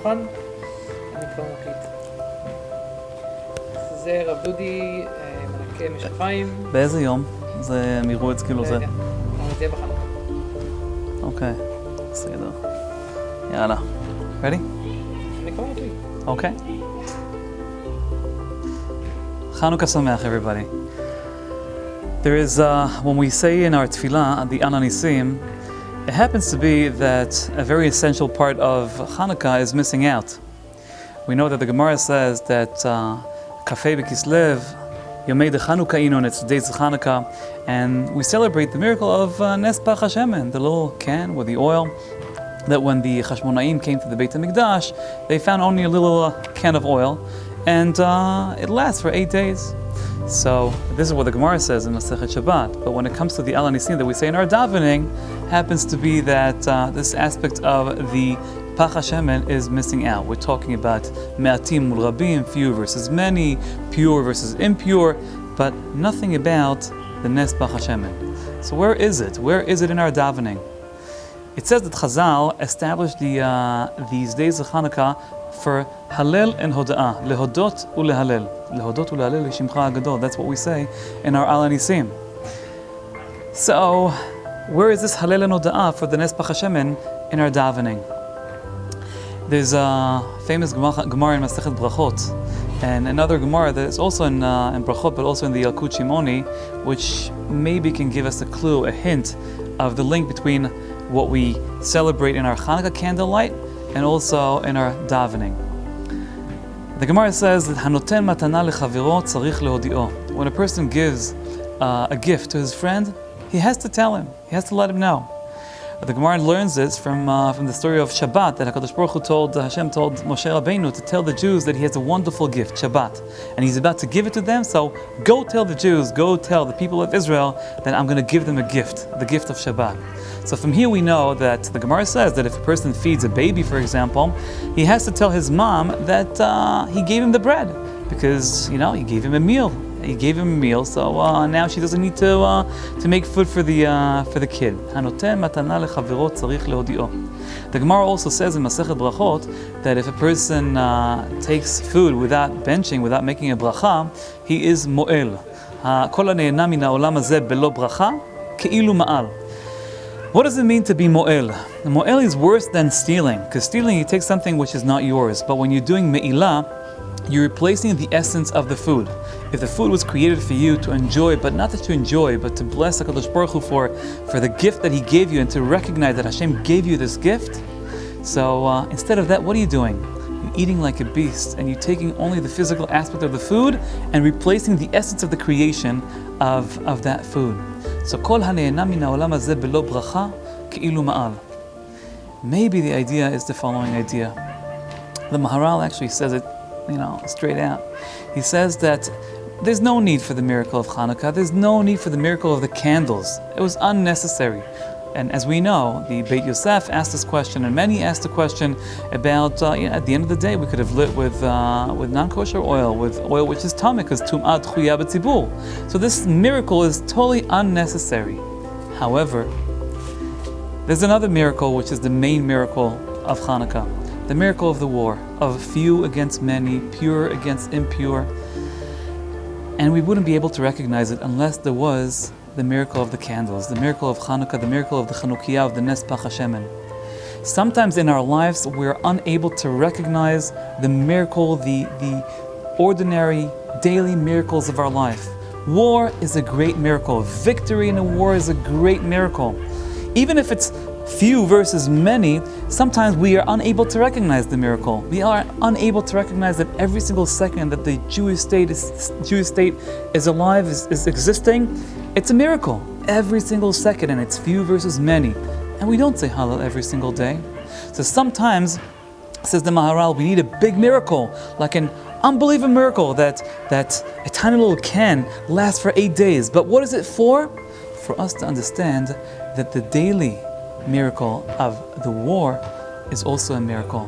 מוכן? אני כבר מקליט. זה רב דודי, מנקה משקפיים. באיזה יום? זה מירוץ כאילו זה? אבל זה יהיה בחנוכה. אוקיי, בסדר. יאללה. Ready? אני כבר מקליט. Okay. Chanukkah Sameach, everybody. There is, when we say in our tefillah, the Ananisim, it happens to be that a very essential part of Chanukkah is missing out. We know that the Gemara says that Kafei B'Kislev, Yomei de Chanukah Inon, it's the days of Chanukah, and we celebrate the miracle of Nes Pach HaShemen, the little can with the oil, that when the Chashmonaim came to the Beit HaMikdash, they found only a little can of oil, and it lasts for 8 days. So this is what the Gemara says in Masechet Shabbat. But when it comes to the Al Hanisim that we say in our davening, happens to be that this aspect of the Pach HaShemen is missing out. We're talking about Me'atim mul Rabim, few versus many, pure versus impure, but nothing about the Nes Pach HaShemen. So where is it? Where is it in our davening? It says that Chazal established these days of Chanukah for Halel and Hoda'ah, Lehodot ulehalel. Lehodot ulehalel Shimcha Agadol. That's what we say in our Al Hanisim. So, where is this Halel and Hoda'ah for the Nes Pach HaShemen in our davening? There's a famous Gemara in Masechet Brachot, and another Gemara that is also in Brachot, but also in the Yalkut Shimoni, which maybe can give us a clue, a hint of the link between what we celebrate in our Chanukah candlelight and also in our davening. The Gemara says that Hanoten matana lechaviro tzarich lehodi'o. When a person gives a gift to his friend, he has to tell him, he has to let him know. The Gemara learns this from the story of Shabbat, that HaKadosh Baruch Hu Hashem told Moshe Rabbeinu to tell the Jews that he has a wonderful gift, Shabbat, and he's about to give it to them. So go tell the Jews, go tell the people of Israel that I'm going to give them a gift, the gift of Shabbat. So from here we know that the Gemara says that if a person feeds a baby, for example, he has to tell his mom that he gave him the bread, because he gave him a meal. He gave him a meal, so now she doesn't need to make food for the kid. The Gemara also says in Masechet Brachot that if a person takes food without benching, without making a bracha, he is mo'el. What does it mean to be mo'el? Mo'el is worse than stealing, because stealing, you take something which is not yours, but when you're doing me'ilah, you're replacing the essence of the food. If the food was created for you to enjoy, but not that you enjoy, but to bless HaKadosh Baruch Hu for the gift that He gave you, and to recognize that Hashem gave you this gift, so instead of that, what are you doing? You're eating like a beast, and you're taking only the physical aspect of the food and replacing the essence of the creation of that food. So kol hanehena min ha'olam hazeh belo bracha ke'ilu ma'al. Maybe the idea is the following idea. The Maharal actually says it straight out. He says that there's no need for the miracle of Chanukah. There's no need for the miracle of the candles. It was unnecessary. And as we know, the Beit Yosef asked this question, and many asked the question about, at the end of the day, we could have lit with non-kosher oil, with oil which is tameh, because tum'at chuya b'tzibur. So this miracle is totally unnecessary. However, there's another miracle which is the main miracle of Chanukah. The miracle of the war, of few against many, pure against impure. And we wouldn't be able to recognize it unless there was the miracle of the candles, the miracle of Chanukah, the miracle of the Chanukiah, of the Nes Pach HaShemen. Sometimes in our lives we're unable to recognize the miracle, the ordinary, daily miracles of our life. War is a great miracle. Victory in a war is a great miracle. Even if it's few versus many, sometimes we are unable to recognize the miracle. We are unable to recognize that every single second that the Jewish state is alive, is existing, it's a miracle. Every single second, and it's few versus many. And we don't say Hallel every single day. So sometimes, says the Maharal, we need a big miracle, like an unbelievable miracle that a tiny little can lasts for 8 days. But what is it for? For us to understand that the daily miracle of the war is also a miracle.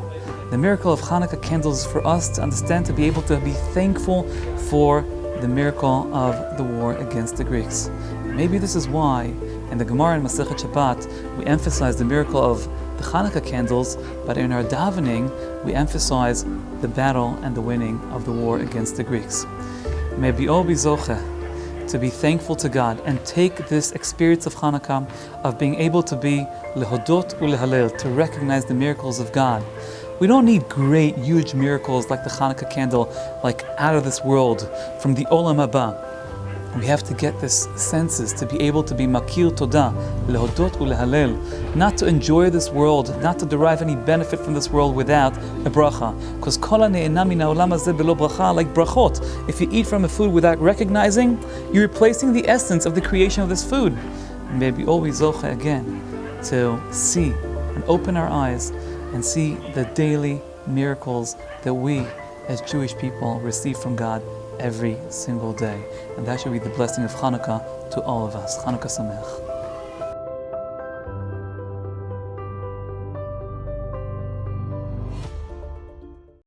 The miracle of Chanukah candles is for us to understand, to be able to be thankful for the miracle of the war against the Greeks. Maybe this is why in the Gemara in Masechet Shabbat we emphasize the miracle of the Chanukkah candles, but in our davening, we emphasize the battle and the winning of the war against the Greeks. May we all be zocheh to be thankful to God and take this experience of Hanukkah, of being able to be lehodot ulehalel, to recognize the miracles of God. We don't need great, huge miracles like the Hanukkah candle, like out of this world, from the Olam Haba. We have to get this senses to be able to be makir todah, lehodot ulehalel, not to enjoy this world, not to derive any benefit from this world without a bracha. Because kol hane'ena min ha'olam hazeh belo bracha, like brachot. If you eat from a food without recognizing, you're replacing the essence of the creation of this food. May we always zoche again to see and open our eyes and see the daily miracles that we as Jewish people receive from God every single day. And that should be the blessing of Hanukkah to all of us. Chanukkah Sameach.